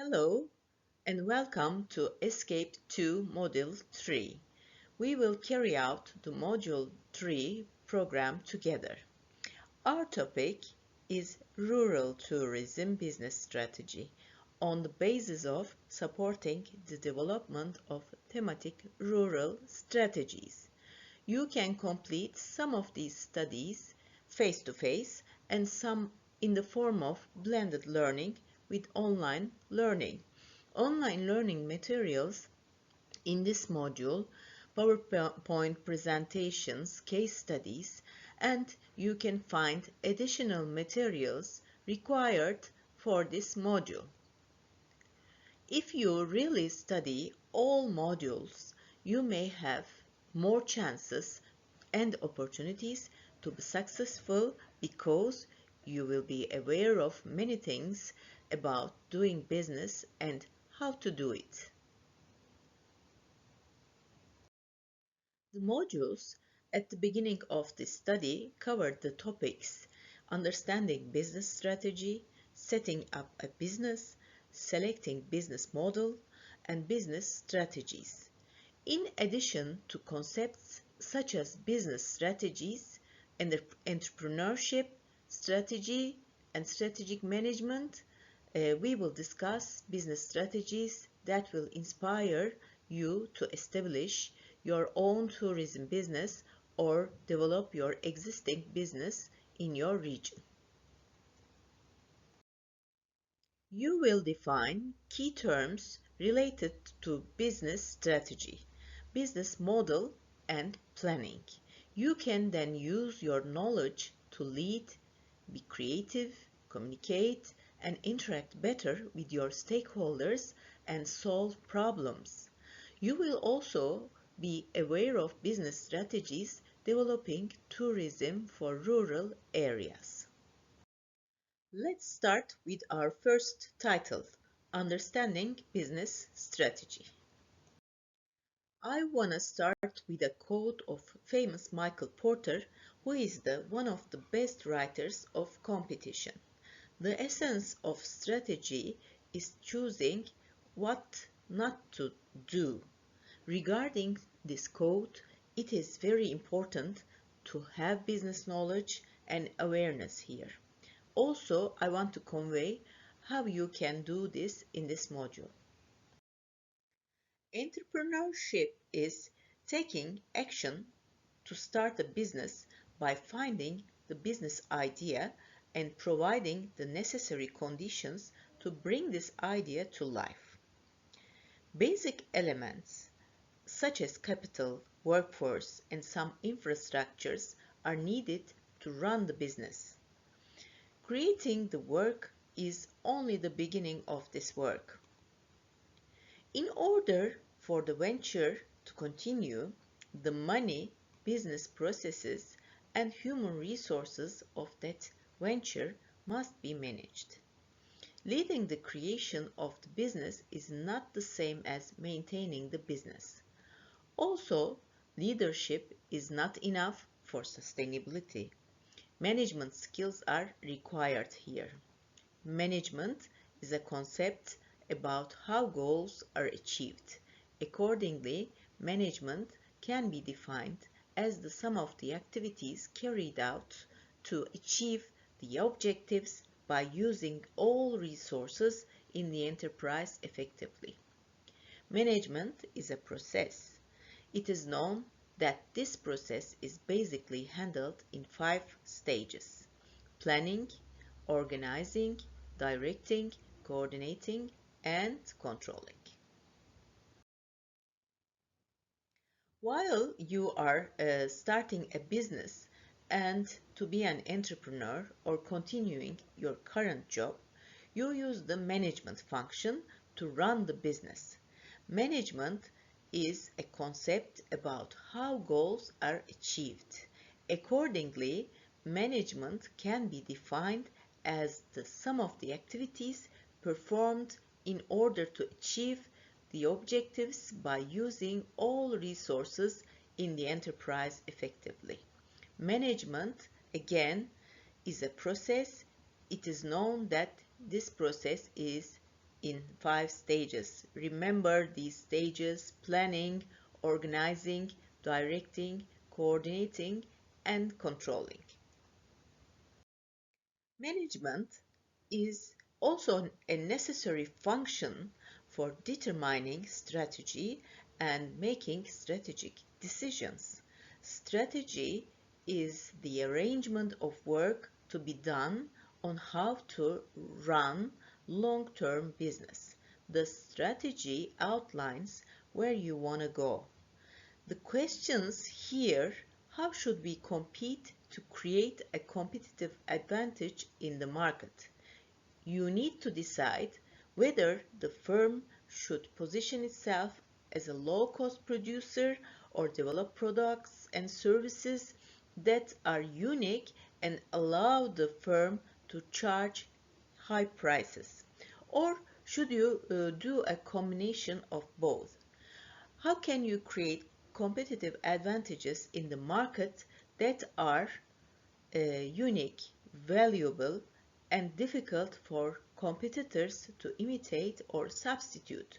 Hello and welcome to ESCAPE2 Module 3. We will carry out the Module 3 program together. Our topic is Rural Tourism Business Strategy on the basis of supporting the development of thematic rural strategies. You can complete some of these studies face-to-face and some in the form of blended learning with online learning. Online learning materials in this module, PowerPoint presentations, case studies, and you can find additional materials required for this module. If you really study all modules, you may have more chances and opportunities to be successful because you will be aware of many things about doing business and how to do it. The modules at the beginning of this study covered the topics understanding business strategy, setting up a business, selecting business model, and business strategies. In addition to concepts such as business strategies, entrepreneurship, strategy, and strategic management, we will discuss business strategies that will inspire you to establish your own tourism business or develop your existing business in your region. You will define key terms related to business strategy, business model, and planning. You can then use your knowledge to lead, be creative, communicate, and interact better with your stakeholders and solve problems. You will also be aware of business strategies developing tourism for rural areas. Let's start with our first title, Understanding Business Strategy. I want to start with a quote of famous Michael Porter, who is one of the best writers of competition. The essence of strategy is choosing what not to do. Regarding this quote, it is very important to have business knowledge and awareness here. Also, I want to convey how you can do this in this module. Entrepreneurship is taking action to start a business by finding the business idea and providing the necessary conditions to bring this idea to life. Basic elements such as capital, workforce, and some infrastructures are needed to run the business. Creating the work is only the beginning of this work. In order for the venture to continue, the money, business processes, and human resources of that venture must be managed. Leading the creation of the business is not the same as maintaining the business. Also, leadership is not enough for sustainability. Management skills are required here. Management is a concept about how goals are achieved. Accordingly, management can be defined as the sum of the activities carried out to achieve the objectives by using all resources in the enterprise effectively. Management is a process. It is known that this process is basically handled in 5 stages: planning, organizing, directing, coordinating, and controlling. While you are starting a business and to be an entrepreneur or continuing your current job, you use the management function to run the business. Management is a concept about how goals are achieved. Accordingly, management can be defined as the sum of the activities performed in order to achieve the objectives by using all resources in the enterprise effectively. Management, again, is a process. It is known that this process is in 5 stages. Remember these stages: planning, organizing, directing, coordinating, and controlling. Management is also a necessary function for determining strategy and making strategic decisions. Strategy is the arrangement of work to be done on how to run long-term business. The strategy outlines where you want to go. The questions here: how should we compete to create a competitive advantage in the market? You need to decide whether the firm should position itself as a low-cost producer or develop products and services that are unique and allow the firm to charge high prices. Or should you do a combination of both? How can you create competitive advantages in the market that are unique, valuable, and difficult for competitors to imitate or substitute?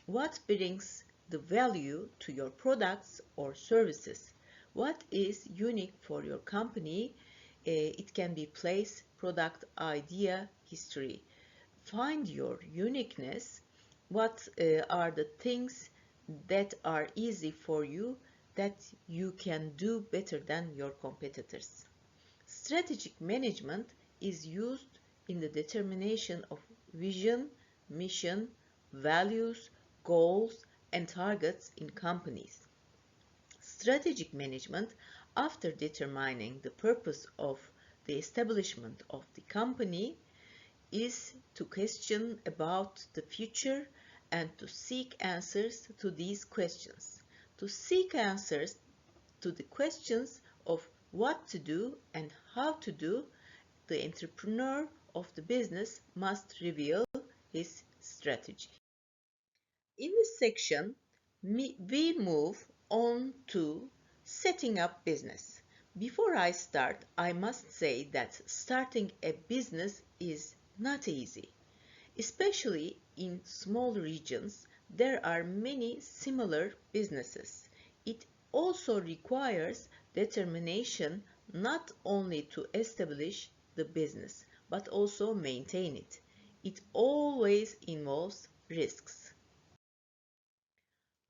What brings the value to your products or services? What is unique for your company? It can be place, product, idea, history. Find your uniqueness. What are the things that are easy for you that you can do better than your competitors? Strategic management is used in the determination of vision, mission, values, goals, and targets in companies. Strategic management, after determining the purpose of the establishment of the company, is to question about the future and to seek answers to these questions. To seek answers to the questions of what to do and how to do, the entrepreneur of the business must reveal his strategy. In this section, we move on to setting up business. Before I start, I must say that starting a business is not easy. Especially in small regions, there are many similar businesses. It also requires determination not only to establish the business, but also maintain it. It always involves risks.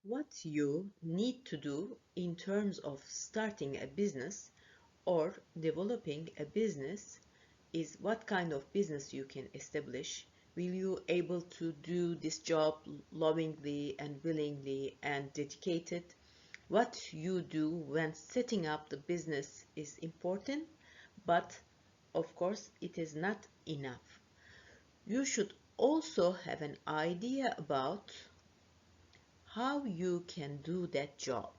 What you need to do in terms of starting a business or developing a business is what kind of business you can establish. Will you able to do this job lovingly and willingly and dedicated? What you do when setting up the business is important, but of course it is not enough. You should also have an idea about how you can do that job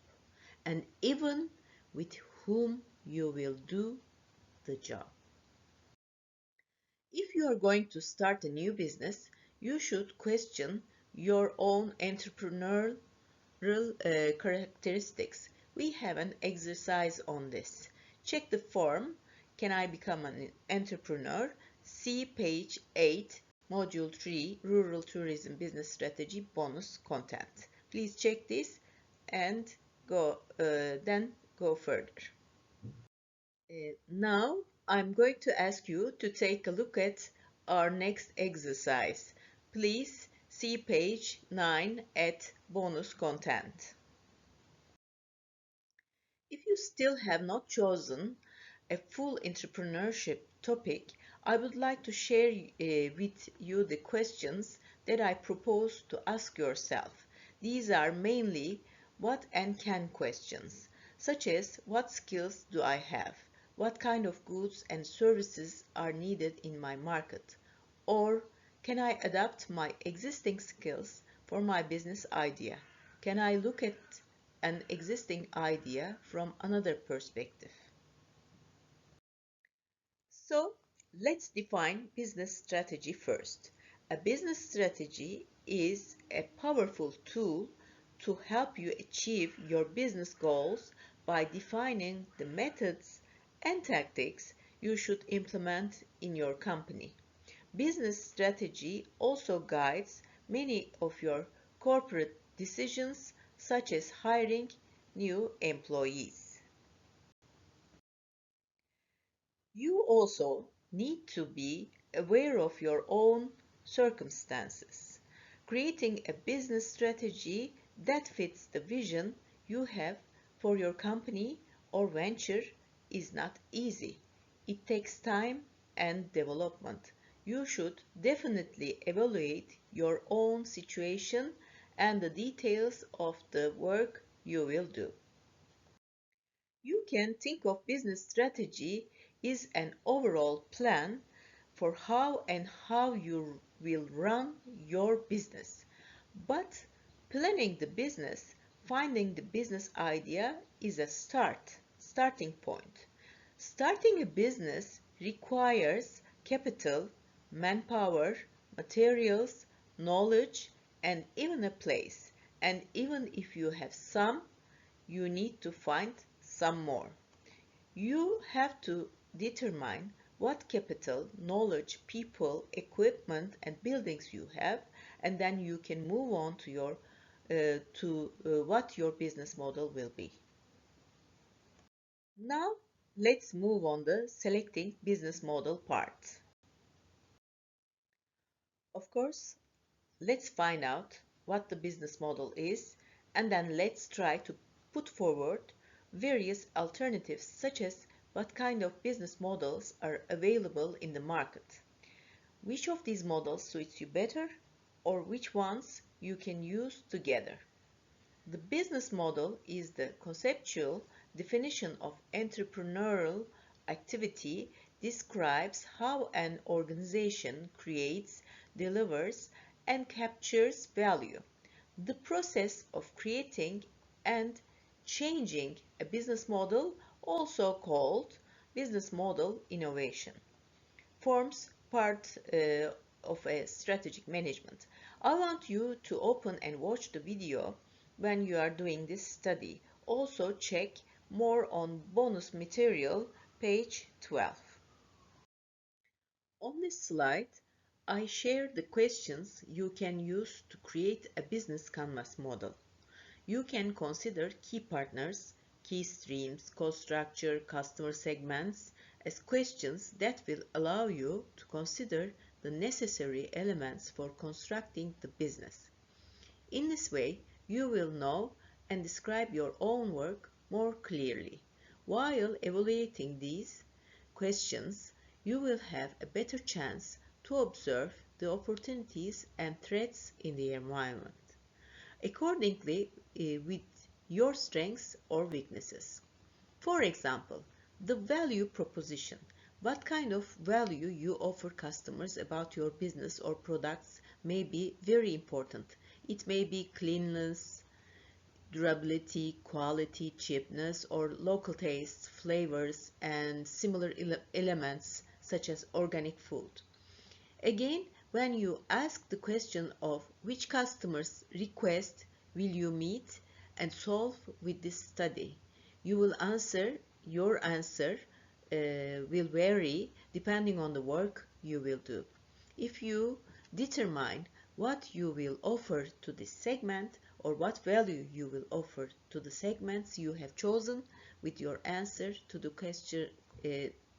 and even with whom you will do the job. If you are going to start a new business, you should question your own entrepreneurial characteristics. We have an exercise on this. Check the form, Can I Become an Entrepreneur? See page 8, Module 3, Rural Tourism Business Strategy bonus content. Please check this and then go further. Now I'm going to ask you to take a look at our next exercise. Please see page 9 at bonus content. If you still have not chosen a full entrepreneurship topic, I would like to share with you the questions that I propose to ask yourself. These are mainly what and can questions, such as what skills do I have? What kind of goods and services are needed in my market? Or can I adapt my existing skills for my business idea? Can I look at an existing idea from another perspective? So let's define business strategy first. A business strategy is a powerful tool to help you achieve your business goals by defining the methods and tactics you should implement in your company. Business strategy also guides many of your corporate decisions, such as hiring new employees. You also need to be aware of your own circumstances. Creating a business strategy that fits the vision you have for your company or venture is not easy. It takes time and development. You should definitely evaluate your own situation and the details of the work you will do. You can think of business strategy as an overall plan for how you will run your business. But planning the business, finding the business idea is a starting point. Starting a business requires capital, manpower, materials, knowledge, and even a place. And even if you have some, you need to find some more. You have to determine what capital, knowledge, people, equipment, and buildings you have, and then you can move on to what your business model will be. Now, let's move on the selecting business model part. Of course, let's find out what the business model is, and then let's try to put forward various alternatives, such as what kind of business models are available in the market. Which of these models suits you better, or which ones you can use together. The business model is the conceptual definition of entrepreneurial activity, describes how an organization creates, delivers, and captures value. The process of creating and changing a business model, also called business model innovation, forms part of a strategic management. I want you to open and watch the video when you are doing this study. Also check more on bonus material, page 12. On this slide, I share the questions you can use to create a business canvas model. You can consider key partners, key streams, cost structure, customer segments as questions that will allow you to consider the necessary elements for constructing the business. In this way, you will know and describe your own work more clearly. While evaluating these questions, you will have a better chance to observe the opportunities and threats in the environment accordingly with your strengths or weaknesses. For example, the value proposition. What kind of value you offer customers about your business or products may be very important. It may be cleanliness, durability, quality, cheapness, or local tastes, flavors, and similar elements such as organic food. Again, when you ask the question of which customers' request will you meet and solve with this study, your answer will vary depending on the work you will do. If you determine what you will offer to this segment or what value you will offer to the segments you have chosen with your answer to the question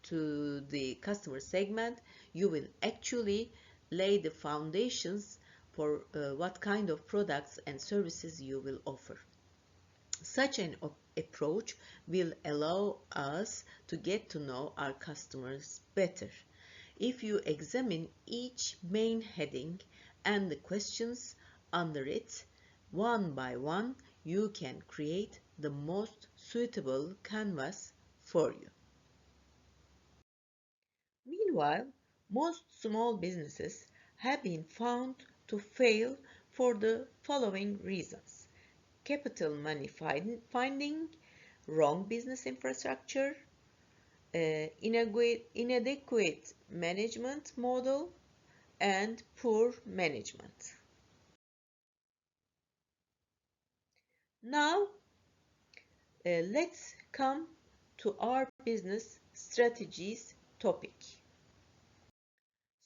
to the customer segment, you will actually lay the foundations for what kind of products and services you will offer. Such an approach will allow us to get to know our customers better. If you examine each main heading and the questions under it one by one, you can create the most suitable canvas for you. Meanwhile, most small businesses have been found to fail for the following reasons: capital money finding, wrong business infrastructure, inadequate management model, and poor management. Now, let's come to our business strategies topic.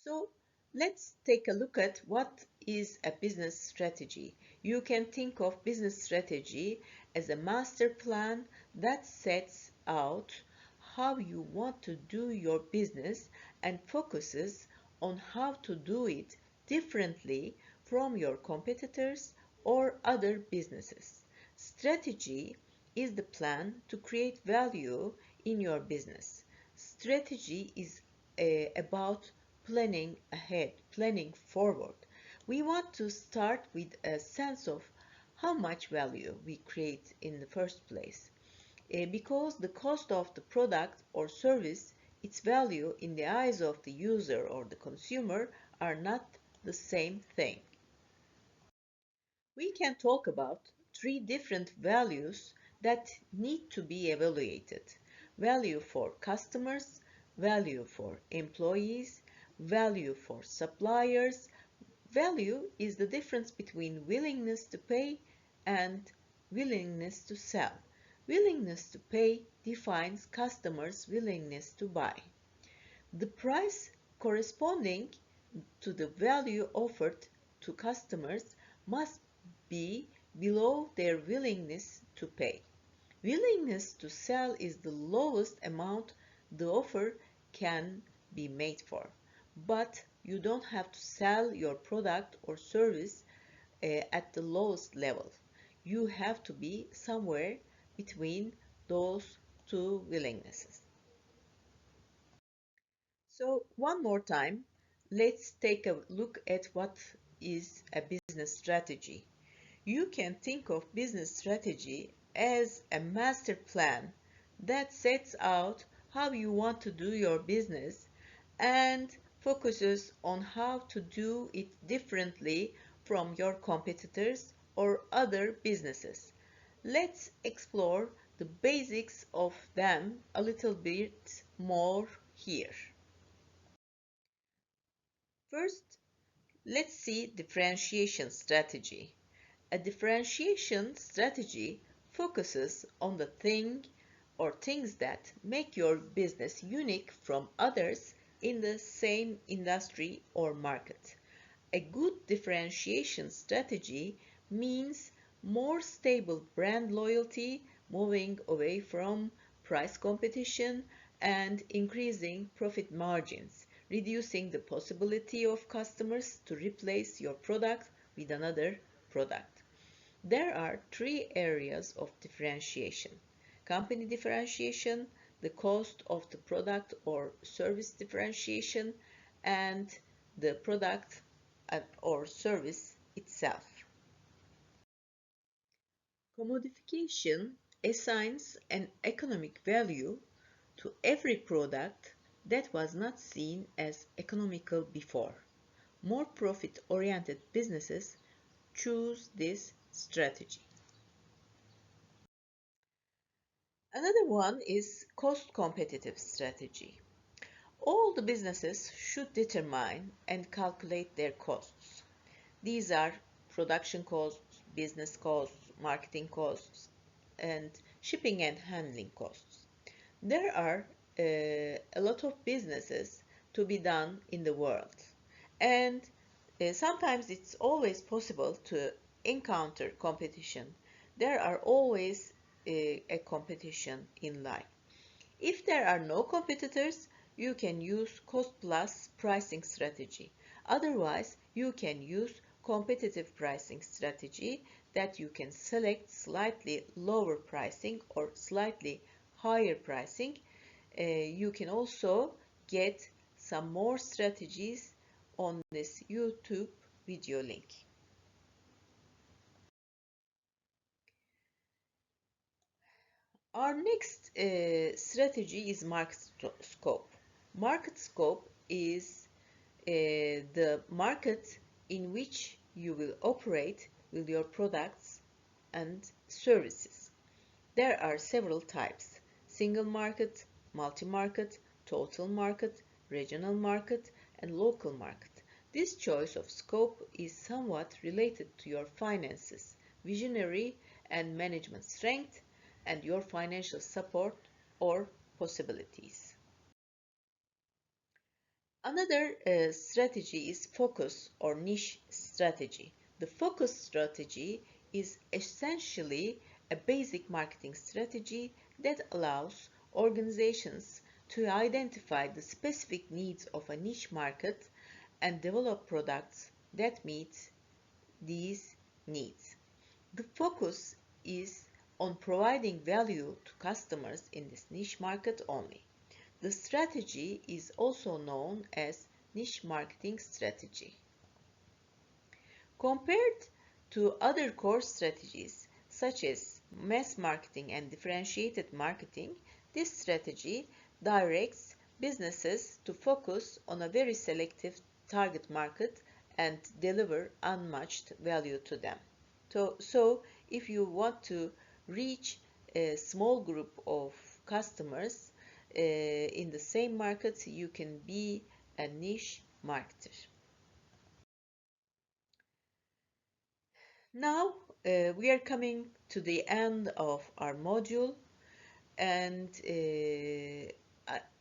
So, Let's take a look at what is a business strategy. You can think of business strategy as a master plan that sets out how you want to do your business and focuses on how to do it differently from your competitors or other businesses. Strategy is the plan to create value in your business. Strategy is about planning ahead, planning forward. We want to start with a sense of how much value we create in the first place. Because the cost of the product or service, its value in the eyes of the user or the consumer are not the same thing. We can talk about three different values that need to be evaluated. Value for customers, value for employees, value for suppliers. Value is the difference between willingness to pay and willingness to sell. Willingness to pay defines customers' willingness to buy. The price corresponding to the value offered to customers must be below their willingness to pay. Willingness to sell is the lowest amount the offer can be made for, but you don't have to sell your product or service at the lowest level. You have to be somewhere between those two willingnesses. So one more time, let's take a look at what is a business strategy. You can think of business strategy as a master plan that sets out how you want to do your business and focuses on how to do it differently from your competitors or other businesses. Let's explore the basics of them a little bit more here. First, let's see differentiation strategy. A differentiation strategy focuses on the thing or things that make your business unique from others in the same industry or market. A good differentiation strategy means more stable brand loyalty, moving away from price competition, and increasing profit margins, reducing the possibility of customers to replace your product with another product. There are three areas of differentiation: company differentiation, the cost of the product or service differentiation, and the product or service itself. Commodification assigns an economic value to every product that was not seen as economical before. More profit-oriented businesses choose this strategy. Another one is cost competitive strategy. All the businesses should determine and calculate their costs. These are production costs, business costs, marketing costs, and shipping and handling costs. There are a lot of businesses to be done in the world, and sometimes it's always possible to encounter competition. There are always a competition in life. If there are no competitors, you can use cost plus pricing strategy. Otherwise, you can use competitive pricing strategy that you can select slightly lower pricing or slightly higher pricing. You can also get some more strategies on this YouTube video link. Our next strategy is market scope. Market scope is the market in which you will operate with your products and services. There are several types: single market, multi-market, total market, regional market, and local market. This choice of scope is somewhat related to your finances, visionary and management strength, and your financial support or possibilities. Another strategy is focus or niche strategy. The focus strategy is essentially a basic marketing strategy that allows organizations to identify the specific needs of a niche market and develop products that meet these needs. The focus is on providing value to customers in this niche market only. The strategy is also known as niche marketing strategy. Compared to other core strategies such as mass marketing and differentiated marketing, this strategy directs businesses to focus on a very selective target market and deliver unmatched value to them. So if you want to reach a small group of customers in the same market, you can be a niche marketer. Now we are coming to the end of our module, and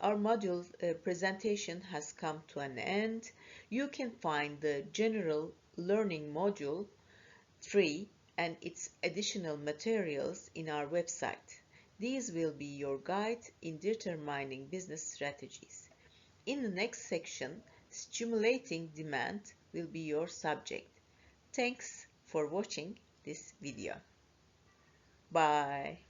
our module presentation has come to an end. You can find the general learning module 3 and its additional materials in our website. These will be your guide in determining business strategies. In the next section, stimulating demand will be your subject. Thanks for watching this video. Bye.